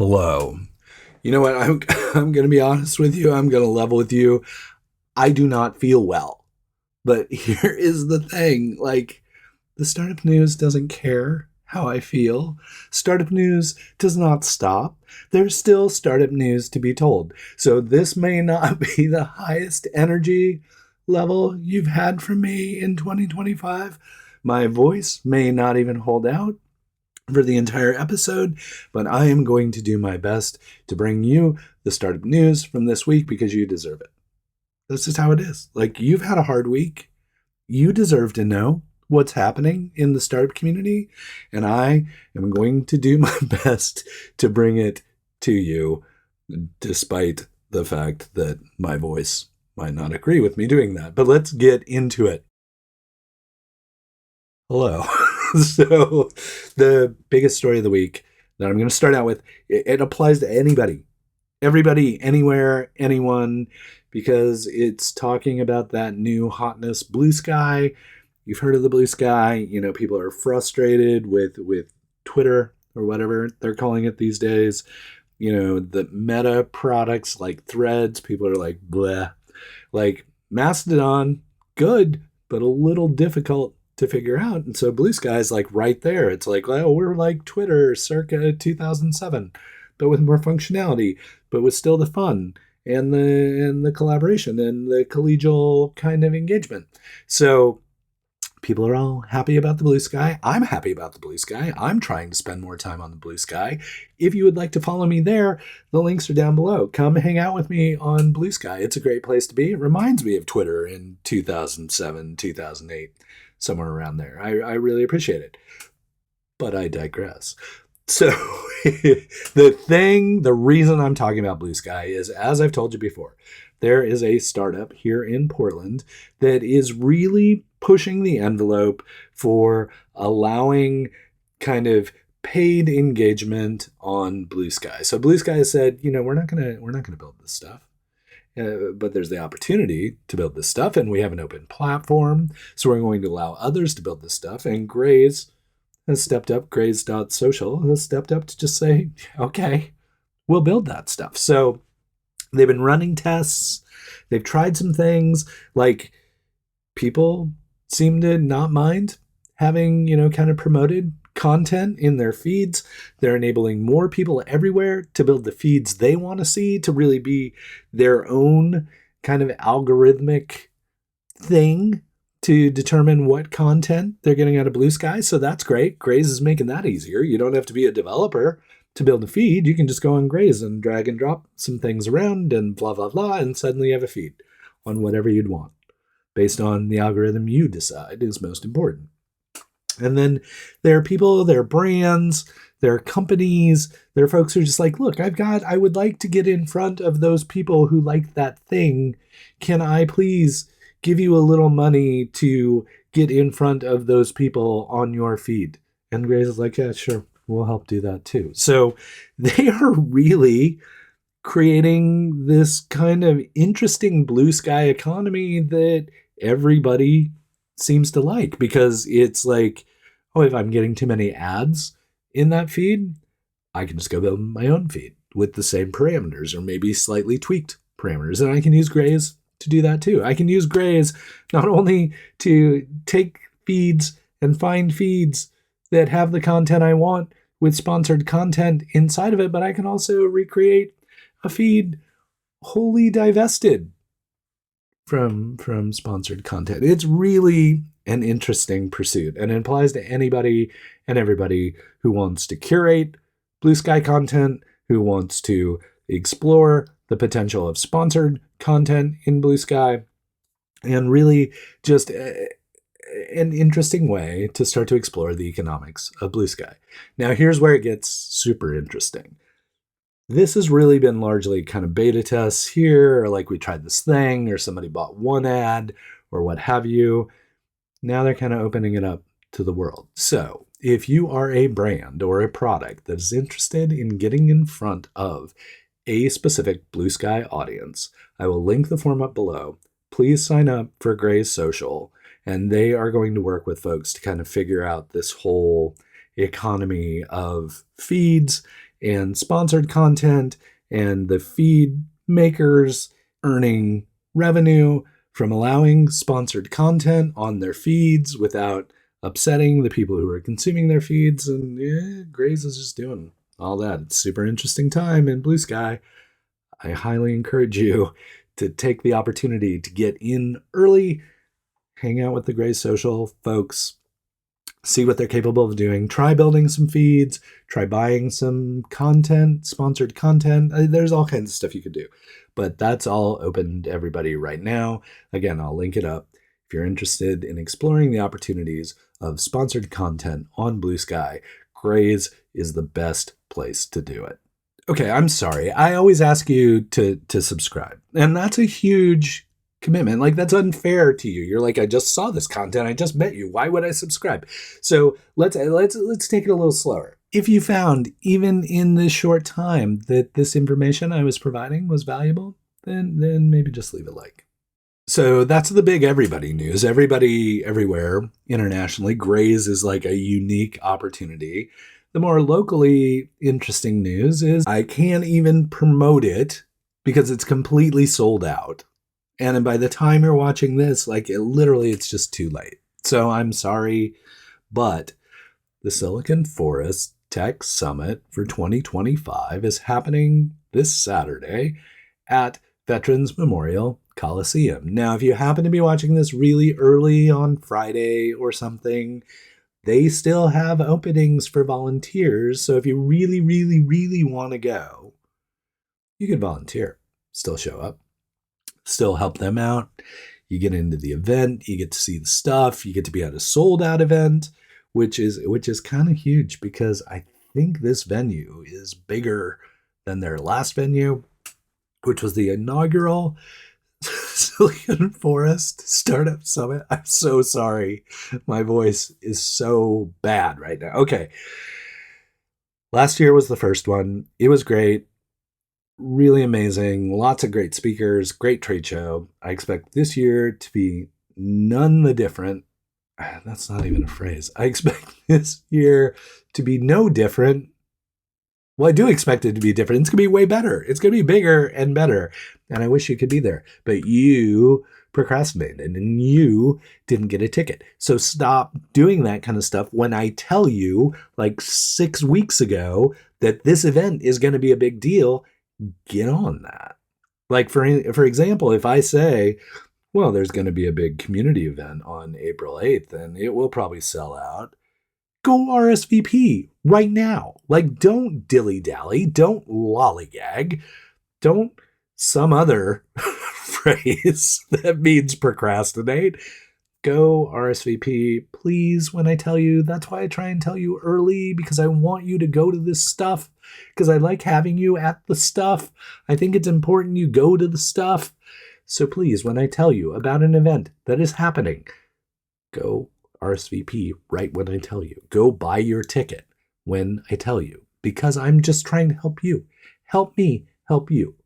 Hello. You know what? I'm going to be honest with you. I'm going to level with you. I do not feel well. But here is the thing. The startup news doesn't care how I feel. Startup news does not stop. There's still startup news to be told. So this may not be the highest energy level you've had from me in 2025. My voice may not even hold out for the entire episode, but I am going to do my best to bring you the startup news from this week because you deserve it. That's just how it is. You've had a hard week. You deserve to know what's happening in the startup community, and I am going to do my best to bring it to you, despite the fact that my voice might not agree with me doing that. But let's get into it. Hello. So the biggest story of the week that I'm going to start out with, it applies to anybody, everybody, anywhere, anyone, because it's talking about that new hotness, blue sky. You've heard of the blue sky. You know, people are frustrated with Twitter or whatever they're calling it these days. You know, the meta products like Threads, people are like, bleh. Mastodon, good, but a little difficult to figure out. And so blue sky is right there. It's we're like Twitter circa 2007, but with more functionality, but with still the fun and the collaboration and the collegial kind of engagement. So people are all happy about the blue sky. I'm happy about the blue sky. I'm trying to spend more time on the blue sky. If you would like to follow me there, the links are down below. Come hang out with me on Blue Sky. It's a great place to be. It reminds me of Twitter in 2007, 2008. Somewhere around there. I really appreciate it. But I digress. So the reason I'm talking about Blue Sky is, as I've told you before, there is a startup here in Portland that is really pushing the envelope for allowing kind of paid engagement on Blue Sky. So Blue Sky has said, we're not gonna build this stuff. But there's the opportunity to build this stuff, and we have an open platform, so we're going to allow others to build this stuff. And Graze has stepped up, Graze.social has stepped up to just say, okay, we'll build that stuff. So they've been running tests. They've tried some things. People seem to not mind having, kind of promoted content in their feeds. They're enabling more people everywhere to build the feeds they want to see, to really be their own kind of algorithmic thing to determine what content they're getting out of Blue Sky. So that's great. Graze is making that easier. You don't have to be a developer to build a feed. You can just go on Graze and drag and drop some things around and blah, blah, blah, and suddenly you have a feed on whatever you'd want based on the algorithm you decide is most important. And then there are people, there are brands, there are companies, there are folks who are just look, I would like to get in front of those people who like that thing. Can I please give you a little money to get in front of those people on your feed? And Grace is like, yeah, sure, we'll help do that too. So they are really creating this kind of interesting blue sky economy that everybody seems to like, because it's if I'm getting too many ads in that feed, I can just go build my own feed with the same parameters or maybe slightly tweaked parameters. And I can use Graze to do that too. I can use Graze not only to take feeds and find feeds that have the content I want with sponsored content inside of it, but I can also recreate a feed wholly divested from sponsored content. It's really an interesting pursuit, and it applies to anybody and everybody who wants to curate blue sky content, who wants to explore the potential of sponsored content in blue sky, and really just an interesting way to start to explore the economics of blue sky. Now, here's where it gets super interesting. This has really been largely kind of beta tests here, or we tried this thing, or somebody bought one ad, or what have you. Now they're kind of opening it up to the world. So if you are a brand or a product that is interested in getting in front of a specific blue sky audience, I will link the form up below. Please sign up for Graze Social, and they are going to work with folks to kind of figure out this whole economy of feeds and sponsored content and the feed makers earning revenue from allowing sponsored content on their feeds without upsetting the people who are consuming their feeds. And Graze is just doing all that. It's a super interesting time in Blue Sky. I highly encourage you to take the opportunity to get in early, hang out with the Graze Social folks, see what they're capable of doing, try building some feeds, try buying some content, sponsored content. There's all kinds of stuff you could do, but that's all open to everybody right now. Again, I'll link it up. If you're interested in exploring the opportunities of sponsored content on Blue Sky, Graze is the best place to do it. Okay, I'm sorry. I always ask you to subscribe, and that's a huge commitment. Like, that's unfair to you. You're like, I just saw this content. I just met you. Why would I subscribe? So let's take it a little slower. If you found, even in this short time, that this information I was providing was valuable, then maybe just leave a like. So that's the big everybody news. Everybody, everywhere, internationally, Graze is like a unique opportunity. The more locally interesting news is I can't even promote it because it's completely sold out. And by the time you're watching this, it's just too late. So I'm sorry, but the Silicon Forest Tech Summit for 2025 is happening this Saturday at Veterans Memorial Coliseum. Now, if you happen to be watching this really early on Friday or something, they still have openings for volunteers. So if you really, really, really want to go, you could volunteer, still show up, still help them out. You get into the event, you get to see the stuff, you get to be at a sold out event, which is kind of huge because I think this venue is bigger than their last venue, which was the inaugural Silicon Forest Startup Summit. I'm so sorry. My voice is so bad right now. Okay. Last year was the first one. It was great. Really amazing. Lots of great speakers, great trade show. I expect this year to be none the different. That's not even a phrase. I expect this year to be no different. Well, I do expect it to be different. It's going to be way better. It's going to be bigger and better. And I wish you could be there. But you procrastinated and you didn't get a ticket. So stop doing that kind of stuff when I tell you like 6 weeks ago that this event is going to be a big deal. Get on that. Like, for example, if I say, well, there's going to be a big community event on April 8th and it will probably sell out, go RSVP right now. Like, don't dilly-dally, don't lollygag, don't some other phrase that means procrastinate. Go RSVP, please, when I tell you. That's why I try and tell you early, because I want you to go to this stuff, because I like having you at the stuff. I think it's important you go to the stuff. So please, when I tell you about an event that is happening, go RSVP right when I tell you. Go buy your ticket when I tell you, because I'm just trying to help you. Help me help you.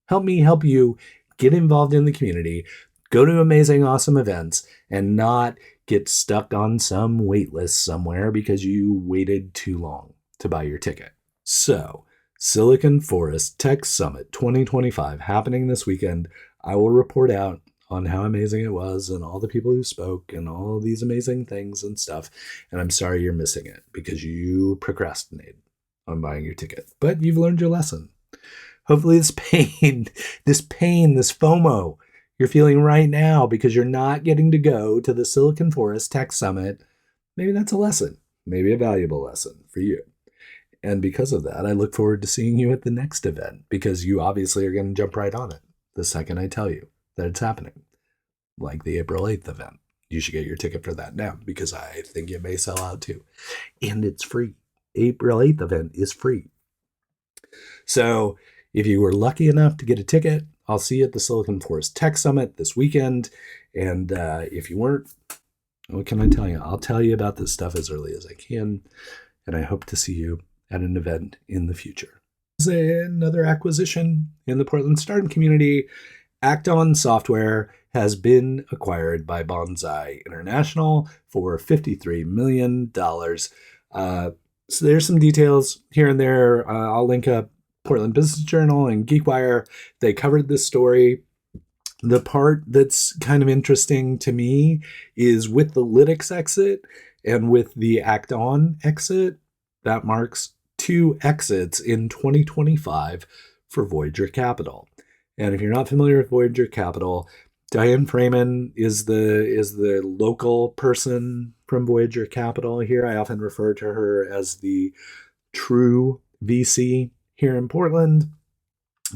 Help me help you get involved in the community, go to amazing, awesome events, and not get stuck on some wait list somewhere because you waited too long to buy your ticket. So, Silicon Forest Tech Summit 2025 happening this weekend. I will report out on how amazing it was and all the people who spoke and all these amazing things and stuff. And I'm sorry you're missing it because you procrastinated on buying your ticket. But you've learned your lesson. Hopefully this pain, this FOMO you're feeling right now because you're not getting to go to the Silicon Forest Tech Summit, maybe that's a lesson, maybe a valuable lesson for you. And because of that, I look forward to seeing you at the next event, because you obviously are going to jump right on it the second I tell you that it's happening, like the April 8th event. You should get your ticket for that now, because I think it may sell out too. And it's free. April 8th event is free. So if you were lucky enough to get a ticket, I'll see you at the Silicon Forest Tech Summit this weekend. And if you weren't, what can I tell you? I'll tell you about this stuff as early as I can. And I hope to see you at an event in the future. Another acquisition in the Portland startup community. Acton Software has been acquired by Bonsai International for $53 million. So there's some details here and there. I'll link up Portland Business Journal and GeekWire. They covered this story. The part that's kind of interesting to me is with the Lytix exit and with the Act On exit, that marks 2 exits in 2025 for Voyager Capital. And if you're not familiar with Voyager Capital, Diane Freeman is the local person from Voyager Capital here. I often refer to her as the true VC here in Portland,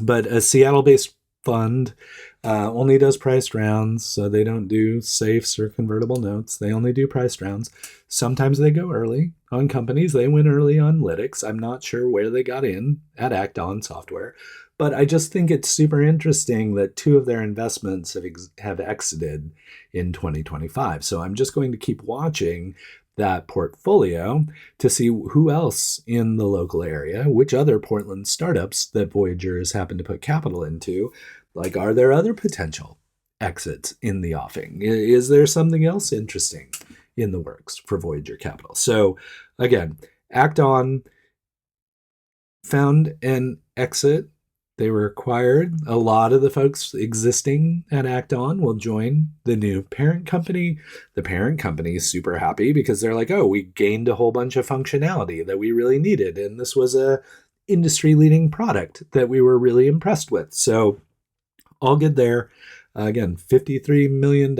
but a Seattle-based fund only does priced rounds, so they don't do safes or convertible notes. They only do priced rounds. Sometimes they go early on companies. They went early on Lytix. I'm not sure where they got in at Act On Software, but I just think it's super interesting that 2 of their investments have exited in 2025. So I'm just going to keep watching that portfolio to see who else in the local area, which other Portland startups that Voyager has happened to put capital into. Like, are there other potential exits in the offing? Is there something else interesting in the works for Voyager Capital? So again, Act On found an exit. They were acquired. A lot of the folks existing at Act On will join the new parent company. The parent company is super happy because they're like, oh, we gained a whole bunch of functionality that we really needed. And this was a industry-leading product that we were really impressed with. So all good there. Again, $53 million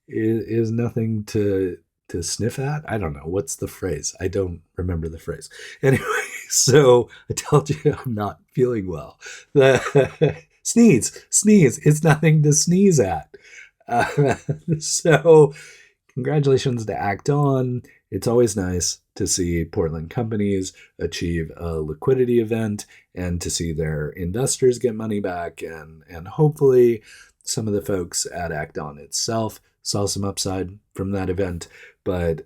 is nothing to sniff at. I don't know. What's the phrase? I don't remember the phrase. Anyway, so I told you I'm not feeling well. Sneeze. It's nothing to sneeze at. So congratulations to Act On. It's always nice to see Portland companies achieve a liquidity event and to see their investors get money back. And hopefully some of the folks at Act On itself saw some upside from that event, but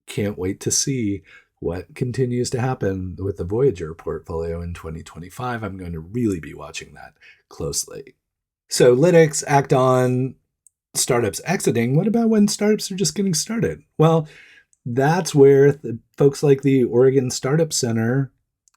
can't wait to see what continues to happen with the Voyager portfolio in 2025. I'm going to really be watching that closely. So Lytix, Act On, startups exiting. What about when startups are just getting started? Well, that's where folks like the Oregon Startup Center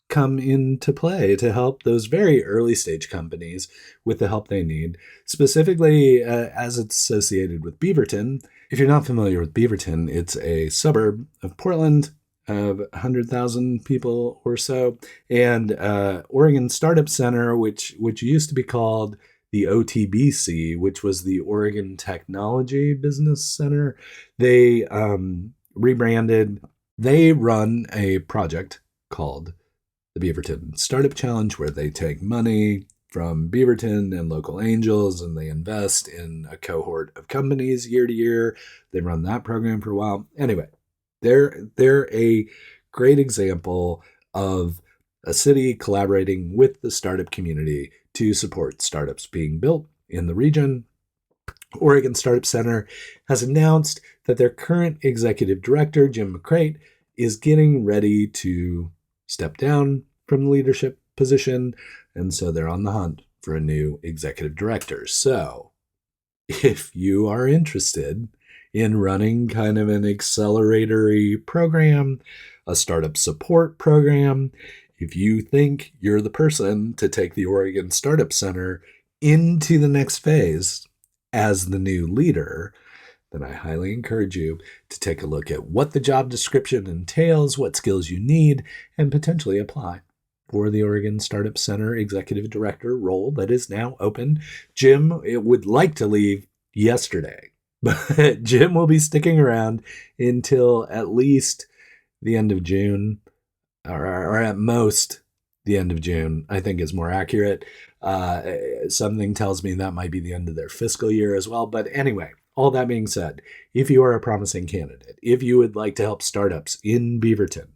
come into play to help those very early stage companies with the help they need, specifically as it's associated with Beaverton. If you're not familiar with Beaverton, it's a suburb of Portland of 100,000 people or so. And Oregon Startup Center, which used to be called the OTBC, which was the Oregon Technology Business Center, they rebranded. They run a project called the Beaverton Startup Challenge, where they take money from Beaverton and local angels and they invest in a cohort of companies year to year. They run that program for a while. Anyway, they're a great example of a city collaborating with the startup community to support startups being built in the region. Oregon Startup Center has announced that their current executive director, Jim McCrate, is getting ready to step down from the leadership position, and so they're on the hunt for a new executive director. So if you are interested in running kind of an acceleratory program, a startup support program, if you think you're the person to take the Oregon Startup Center into the next phase as the new leader, then I highly encourage you to take a look at what the job description entails, what skills you need, and potentially apply for the Oregon Startup Center Executive Director role that is now open. Jim would like to leave yesterday, but Jim will be sticking around until at least the end of June, or at most the end of June, I think is more accurate. Something tells me that might be the end of their fiscal year as well. But anyway, all that being said, if you are a promising candidate, if you would like to help startups in Beaverton,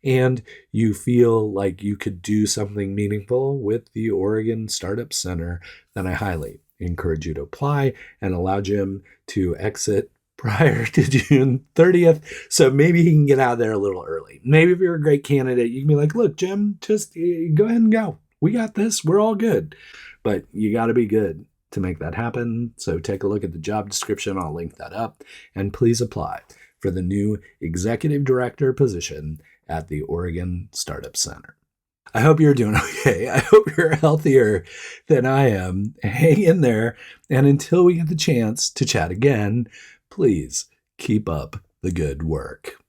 and you feel like you could do something meaningful with the Oregon Startup Center, then I highly encourage you to apply and allow Jim to exit prior to June 30th. So maybe he can get out of there a little early. Maybe if you're a great candidate, you can be like, look, Jim, just go ahead and go. We got this. We're all good. But you got to be good to make that happen. So take a look at the job description. I'll link that up. And please apply for the new executive director position at the Oregon Startup Center. I hope you're doing okay. I hope you're healthier than I am. Hang in there. And until we get the chance to chat again, please keep up the good work.